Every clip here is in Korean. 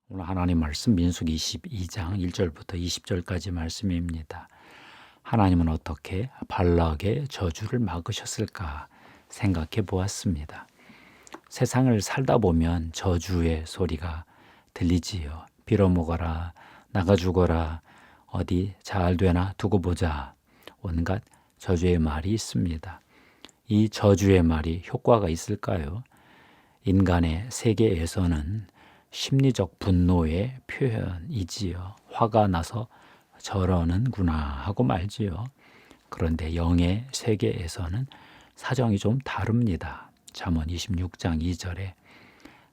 오늘 하나님 말씀 민수기 22장 1절부터 20절까지 말씀입니다. 하나님은 어떻게 발락의 저주를 막으셨을까 생각해 보았습니다. 세상을 살다 보면 저주의 소리가 들리지요. 빌어먹어라, 나가 죽어라, 어디 잘 되나 두고 보자. 온갖 저주의 말이 있습니다. 이 저주의 말이 효과가 있을까요? 인간의 세계에서는 심리적 분노의 표현이지요. 화가 나서 저러는구나 하고 말지요. 그런데 영의 세계에서는 사정이 좀 다릅니다. 잠언 26장 2절에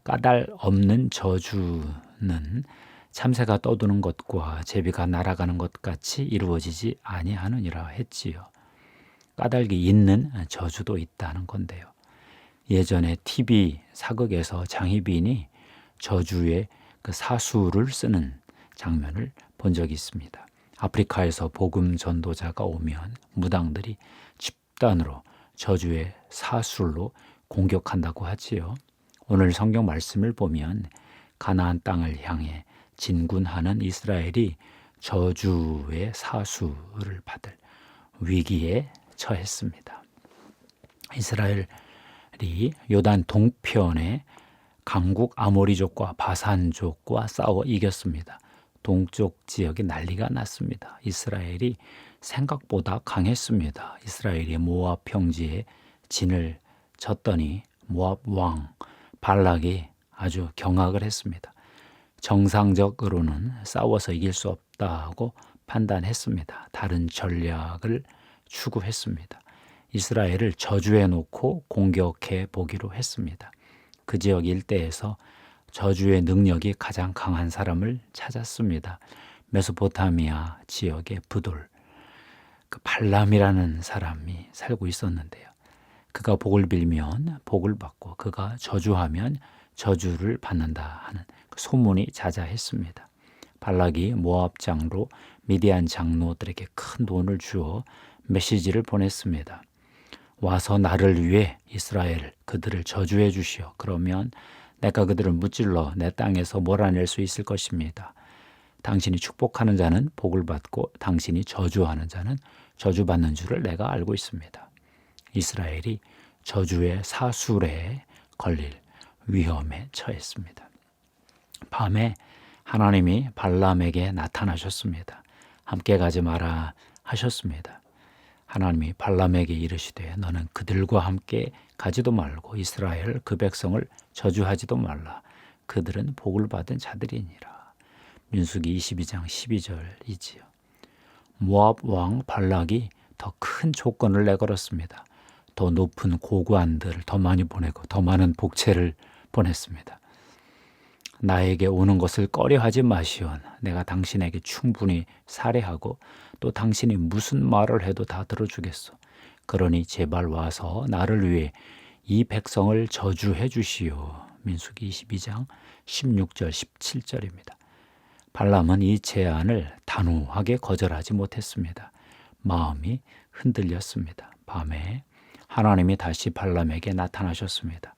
까닭 없는 저주는 참새가 떠도는 것과 제비가 날아가는 것 같이 이루어지지 아니하느니라 했지요. 까닭이 있는 저주도 있다는 건데요. 예전에 TV 사극에서 장희빈이 저주의 그 사수를 쓰는 장면을 본 적이 있습니다. 아프리카에서 복음 전도자가 오면 무당들이 집단으로 저주의 사술로 공격한다고 하지요. 오늘 성경 말씀을 보면 가나안 땅을 향해 진군하는 이스라엘이 저주의 사수를 받을 위기에 처했습니다. 이스라엘이 요단 동편에 강국 아모리족과 바산족과 싸워 이겼습니다. 동쪽 지역이 난리가 났습니다. 이스라엘이 생각보다 강했습니다. 이스라엘이 모압 평지에 진을 쳤더니 모압 왕 발락이 아주 경악을 했습니다. 정상적으로는 싸워서 이길 수 없다고 판단했습니다. 다른 전략을 추구했습니다. 이스라엘을 저주해 놓고 공격해 보기로 했습니다. 그 지역 일대에서 저주의 능력이 가장 강한 사람을 찾았습니다. 메소포타미아 지역의 부돌, 그 발람이라는 사람이 살고 있었는데요. 그가 복을 빌면 복을 받고 그가 저주하면 저주를 받는다 하는 소문이 자자했습니다. 발락이 모압 장로 미디안 장로들에게 큰 돈을 주어 메시지를 보냈습니다. 와서 나를 위해 이스라엘 그들을 저주해 주시오. 그러면 내가 그들을 무찔러 내 땅에서 몰아낼 수 있을 것입니다. 당신이 축복하는 자는 복을 받고 당신이 저주하는 자는 저주받는 줄을 내가 알고 있습니다. 이스라엘이 저주의 사술에 걸릴 위험에 처했습니다. 밤에 하나님이 발람에게 나타나셨습니다. 함께 가지 마라 하셨습니다. 하나님이 발람에게 이르시되 너는 그들과 함께 가지도 말고 이스라엘 그 백성을 저주하지도 말라. 그들은 복을 받은 자들이니라. 민수기 22장 12절이지요. 모압 왕 발락이 더 큰 조건을 내걸었습니다. 더 높은 고관들을 더 많이 보내고 더 많은 복채를 보냈습니다. 나에게 오는 것을 꺼려하지 마시온. 내가 당신에게 충분히 살해하고 또 당신이 무슨 말을 해도 다 들어주겠소. 그러니 제발 와서 나를 위해 이 백성을 저주해 주시오. 민수기 22장 16절 17절입니다. 발람은 이 제안을 단호하게 거절하지 못했습니다. 마음이 흔들렸습니다. 밤에 하나님이 다시 발람에게 나타나셨습니다.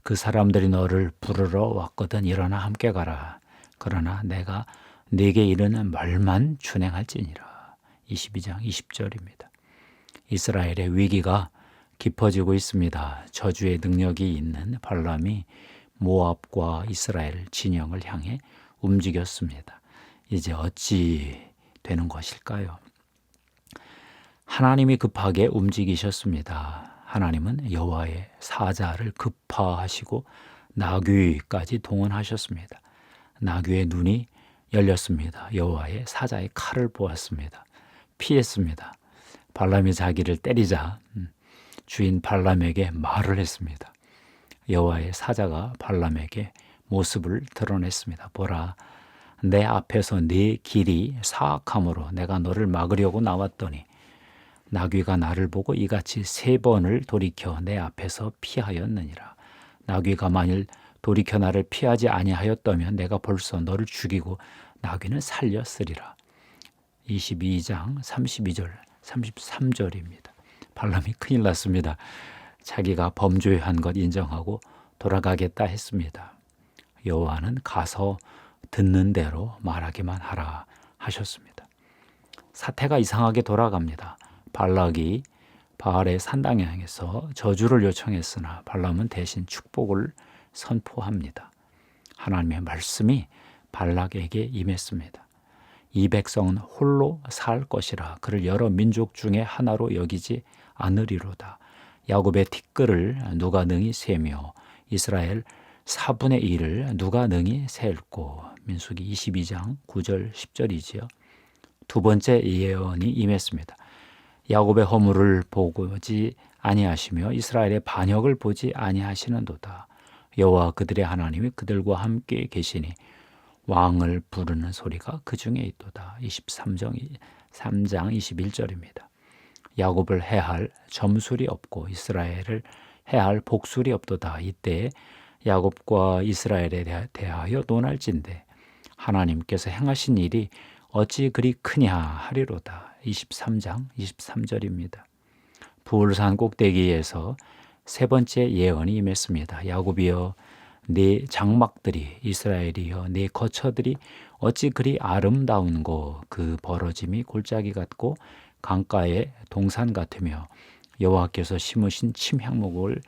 그 사람들이 너를 부르러 왔거든. 일어나 함께 가라. 그러나 내가 네게 이르는 말만 준행할지니라. 22장 20절입니다. 이스라엘의 위기가 깊어지고 있습니다. 저주의 능력이 있는 발람이 모압과 이스라엘 진영을 향해 움직였습니다. 이제 어찌 되는 것일까요? 하나님이 급하게 움직이셨습니다. 하나님은 여호와의 사자를 급파하시고 나귀까지 동원하셨습니다. 나귀의 눈이 열렸습니다. 여호와의 사자의 칼을 보았습니다. 피했습니다. 발람이 자기를 때리자 주인 발람에게 말을 했습니다. 여호와의 사자가 발람에게 모습을 드러냈습니다. 보라, 내 앞에서 네 길이 사악함으로 내가 너를 막으려고 나왔더니 나귀가 나를 보고 이같이 3번을 돌이켜 내 앞에서 피하였느니라. 나귀가 만일 돌이켜 나를 피하지 아니하였다면 내가 벌써 너를 죽이고 나귀는 살렸으리라. 22장 32절 33절입니다. 발람이 큰일 났습니다. 자기가 범죄한 것 인정하고 돌아가겠다 했습니다. 여호와는 가서 듣는 대로 말하기만 하라 하셨습니다. 사태가 이상하게 돌아갑니다. 발락이 바알의 산당에 향해서 저주를 요청했으나 발람은 대신 축복을 선포합니다. 하나님의 말씀이 발락에게 임했습니다. 이 백성은 홀로 살 것이라 그를 여러 민족 중에 하나로 여기지 않으리로다. 야곱의 티끌을 누가 능히 세며 이스라엘 4분의 1을 누가 능히 셀고. 민수기 22장 9절 10절이지요. 두 번째 예언이 임했습니다. 야곱의 허물을 보지 아니하시며 이스라엘의 반역을 보지 아니하시는도다. 여호와 그들의 하나님이 그들과 함께 계시니 왕을 부르는 소리가 그 중에 있도다. 23장 21절입니다. 야곱을 해할 점술이 없고 이스라엘을 해할 복술이 없도다. 이때 야곱과 이스라엘에 대하여 논할진대 하나님께서 행하신 일이 어찌 그리 크냐 하리로다. 23장 23절입니다. 부울산 꼭대기에서 세 번째 예언이 임했습니다. 야곱이여 네 장막들이 이스라엘이여 네 거처들이 어찌 그리 아름다운고. 그 벌어짐이 골짜기 같고 강가의 동산 같으며 여호와께서 심으신 침향목을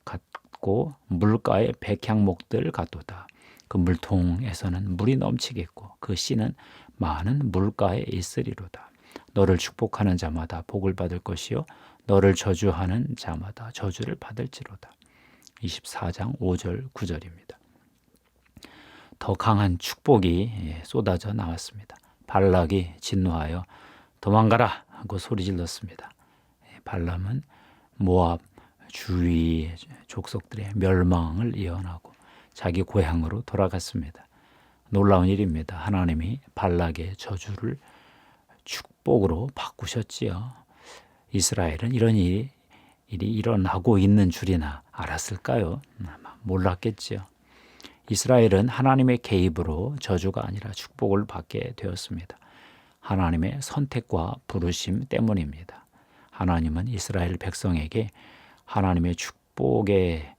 같고 물가의 백향목들 같도다. 그 물통에서는 물이 넘치겠고 그 씨는 많은 물가에 있으리로다. 너를 축복하는 자마다 복을 받을 것이요 너를 저주하는 자마다 저주를 받을지로다. 24장 5절 9절입니다. 더 강한 축복이 쏟아져 나왔습니다. 발락이 진노하여 도망가라 하고 소리질렀습니다. 발람은 모압 주위 족속들의 멸망을 예언하고 자기 고향으로 돌아갔습니다. 놀라운 일입니다. 하나님이 발락의 저주를 축복으로 바꾸셨지요. 이스라엘은 이런 일이 일어나고 있는 줄이나 알았을까요? 아마 몰랐겠지요. 이스라엘은 하나님의 개입으로 저주가 아니라 축복을 받게 되었습니다. 하나님의 선택과 부르심 때문입니다. 하나님은 이스라엘 백성에게 하나님의 축복의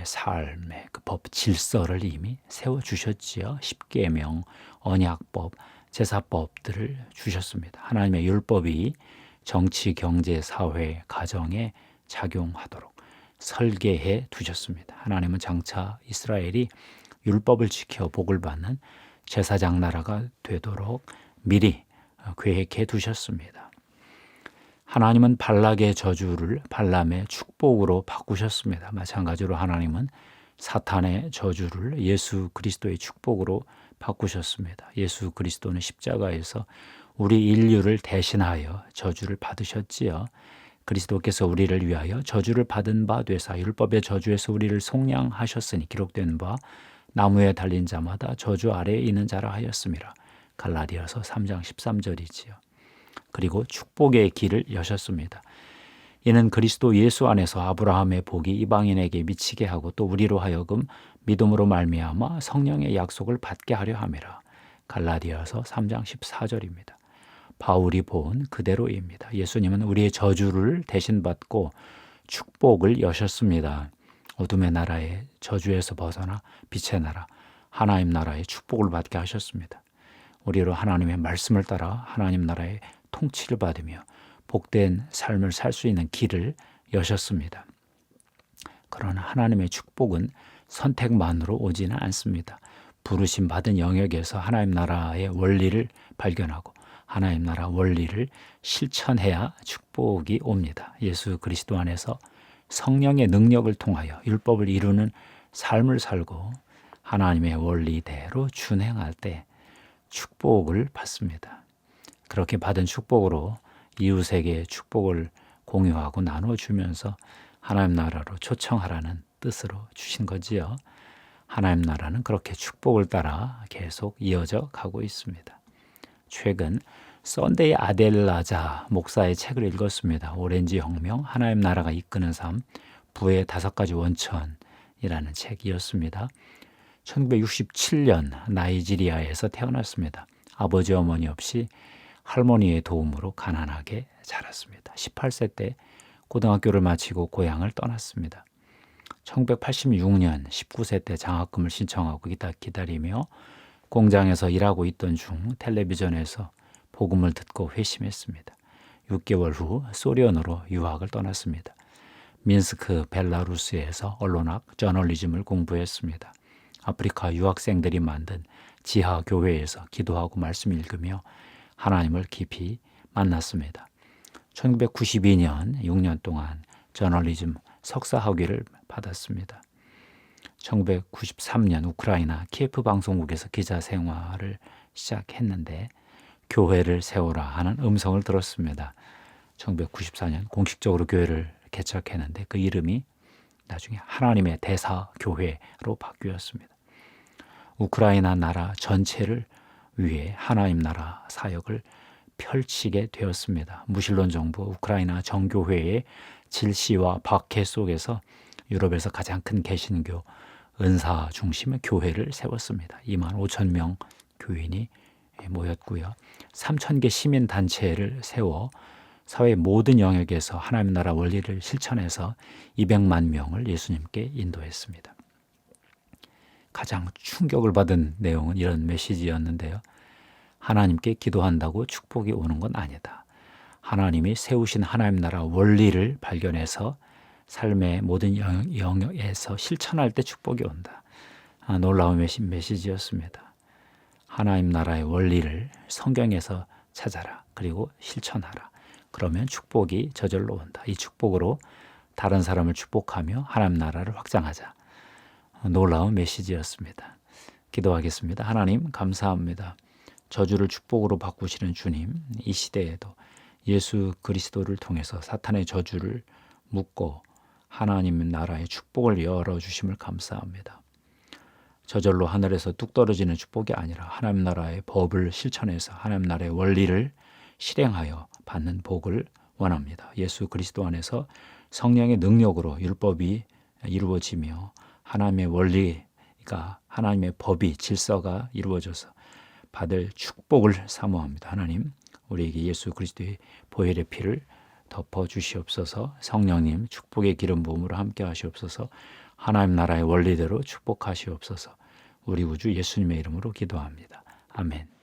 삶의 그 법 질서를 이미 세워주셨지요. 십계명, 언약법, 제사법들을 주셨습니다. 하나님의 율법이 정치, 경제, 사회, 가정에 작용하도록 설계해 두셨습니다. 하나님은 장차 이스라엘이 율법을 지켜 복을 받는 제사장 나라가 되도록 미리 계획해 두셨습니다. 하나님은 발락의 저주를 발람의 축복으로 바꾸셨습니다. 마찬가지로 하나님은 사탄의 저주를 예수 그리스도의 축복으로 바꾸셨습니다. 예수 그리스도는 십자가에서 우리 인류를 대신하여 저주를 받으셨지요. 그리스도께서 우리를 위하여 저주를 받은 바 되사 율법의 저주에서 우리를 속량하셨으니 기록된 바 나무에 달린 자마다 저주 아래에 있는 자라 하였음이라. 갈라디아서 3장 13절이지요. 그리고 축복의 길을 여셨습니다. 이는 그리스도 예수 안에서 아브라함의 복이 이방인에게 미치게 하고 또 우리로 하여금 믿음으로 말미암아 성령의 약속을 받게 하려 함이라. 갈라디아서 3장 14절입니다. 바울이 본 그대로입니다. 예수님은 우리의 저주를 대신 받고 축복을 여셨습니다. 어둠의 나라의 저주에서 벗어나 빛의 나라, 하나님 나라의 축복을 받게 하셨습니다. 우리로 하나님의 말씀을 따라 하나님 나라의 통치를 받으며 복된 삶을 살 수 있는 길을 여셨습니다. 그러나 하나님의 축복은 선택만으로 오지는 않습니다. 부르심 받은 영역에서 하나님 나라의 원리를 발견하고 하나님 나라 원리를 실천해야 축복이 옵니다. 예수 그리스도 안에서 성령의 능력을 통하여 율법을 이루는 삶을 살고 하나님의 원리대로 준행할 때 축복을 받습니다. 그렇게 받은 축복으로 이웃에게 축복을 공유하고 나눠주면서 하나님 나라로 초청하라는 뜻으로 주신 거지요. 하나님 나라는 그렇게 축복을 따라 계속 이어져 가고 있습니다. 최근 썬데이 아델라자 목사의 책을 읽었습니다. 오렌지 혁명, 하나님 나라가 이끄는 삶, 부의 5가지 원천이라는 책이었습니다. 1967년 나이지리아에서 태어났습니다. 아버지 어머니 없이 할머니의 도움으로 가난하게 자랐습니다. 18세 때 고등학교를 마치고 고향을 떠났습니다. 1986년 19세 때 장학금을 신청하고 기다리며 공장에서 일하고 있던 중 텔레비전에서 복음을 듣고 회심했습니다. 6개월 후 소련으로 유학을 떠났습니다. 민스크 벨라루스에서 언론학 저널리즘을 공부했습니다. 아프리카 유학생들이 만든 지하 교회에서 기도하고 말씀 읽으며 하나님을 깊이 만났습니다. 1992년 6년 동안 저널리즘 석사 학위를 받았습니다. 1993년 우크라이나 키예프 방송국에서 기자 생활을 시작했는데 교회를 세우라 하는 음성을 들었습니다. 1994년 공식적으로 교회를 개척했는데 그 이름이 나중에 하나님의 대사교회로 바뀌었습니다. 우크라이나 나라 전체를 위해 하나님 나라 사역을 펼치게 되었습니다. 무신론 정부 우크라이나 정교회의 질시와 박해 속에서 유럽에서 가장 큰 개신교 은사 중심의 교회를 세웠습니다. 2만 5천 명 교인이 모였고요. 3,000개 시민단체를 세워 사회 모든 영역에서 하나님 나라 원리를 실천해서 200만 명을 예수님께 인도했습니다. 가장 충격을 받은 내용은 이런 메시지였는데요. 하나님께 기도한다고 축복이 오는 건 아니다. 하나님이 세우신 하나님 나라 원리를 발견해서 삶의 모든 영역에서 실천할 때 축복이 온다. 놀라운 메시지였습니다. 하나님 나라의 원리를 성경에서 찾아라. 그리고 실천하라. 그러면 축복이 저절로 온다. 이 축복으로 다른 사람을 축복하며 하나님 나라를 확장하자. 놀라운 메시지였습니다. 기도하겠습니다. 하나님 감사합니다. 저주를 축복으로 바꾸시는 주님, 이 시대에도 예수 그리스도를 통해서 사탄의 저주를 묶고 하나님 나라의 축복을 열어주심을 감사합니다. 저절로 하늘에서 뚝 떨어지는 축복이 아니라 하나님 나라의 법을 실천해서 하나님 나라의 원리를 실행하여 받는 복을 원합니다. 예수 그리스도 안에서 성령의 능력으로 율법이 이루어지며 하나님의 원리가 하나님의 법이 질서가 이루어져서 받을 축복을 사모합니다. 하나님 우리에게 예수 그리스도의 보혈의 피를 덮어 주시옵소서. 성령님 축복의 기름 부음으로 함께 하시옵소서. 하나님 나라의 원리대로 축복하시옵소서. 우리 구주 예수님의 이름으로 기도합니다. 아멘.